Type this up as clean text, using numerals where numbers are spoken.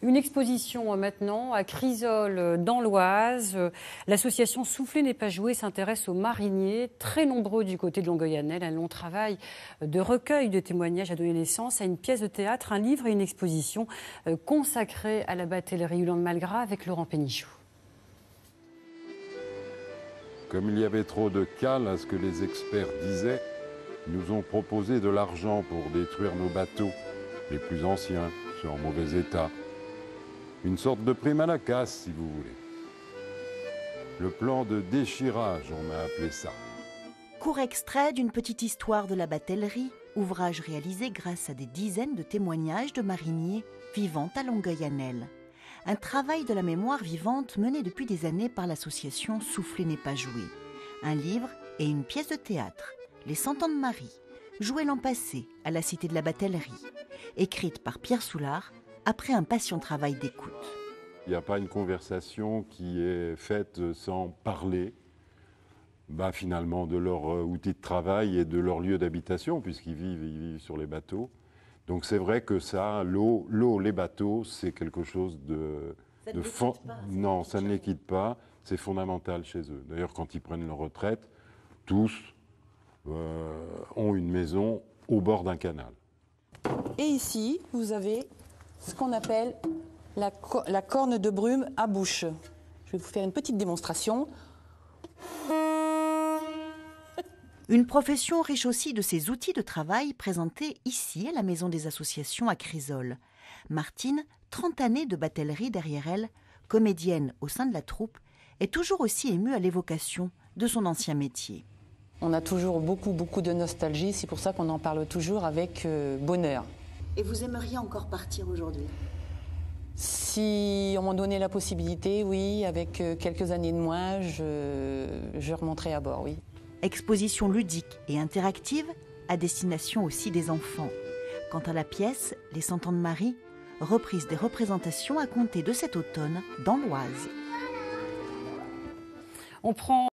Une exposition maintenant à Crisol dans l'Oise. L'association Souffler n'est pas joué s'intéresse aux mariniers, très nombreux du côté de Longueuil-Annel. Un long travail de recueil de témoignages a donné naissance à une pièce de théâtre, un livre et une exposition consacrée à la batellerie Ulan-Malgras avec Laurent Pénichou. Comme il y avait trop de cales à ce que les experts disaient, ils nous ont proposé de l'argent pour détruire nos bateaux, les plus anciens, ceux en mauvais état. Une sorte de prime à la casse, si vous voulez. Le plan de déchirage, on a appelé ça. Court extrait d'une petite histoire de la batellerie, ouvrage réalisé grâce à des dizaines de témoignages de mariniers vivant à Longueuil-Annel. Un travail de la mémoire vivante mené depuis des années par l'association Souffler n'est pas joué. Un livre et une pièce de théâtre, Les 100 ans de Marie, jouée l'an passé à la Cité de la Batellerie, écrite par Pierre Soulard après un patient travail d'écoute. Il n'y a pas une conversation qui est faite sans parler finalement de leur outil de travail et de leur lieu d'habitation, puisqu'ils vivent sur les bateaux. Donc c'est vrai que ça, l'eau, les bateaux, c'est quelque chose non, ça ne les quitte pas, c'est fondamental chez eux. D'ailleurs, quand ils prennent leur retraite, tous ont une maison au bord d'un canal. Et ici, vous avez ce qu'on appelle la corne de brume à bouche. Je vais vous faire une petite démonstration. Une profession riche aussi de ses outils de travail présentés ici à la Maison des Associations à Crisol. Martine, 30 années de batellerie derrière elle, comédienne au sein de la troupe, est toujours aussi émue à l'évocation de son ancien métier. On a toujours beaucoup de nostalgie, c'est pour ça qu'on en parle toujours avec bonheur. Et vous aimeriez encore partir aujourd'hui ? Si on m'en donnait la possibilité, oui, avec quelques années de moins, je remonterais à bord, oui. Exposition ludique et interactive à destination aussi des enfants. Quant à la pièce, Les 100 ans de Marie, reprise des représentations à compter de cet automne dans l'Oise. On prend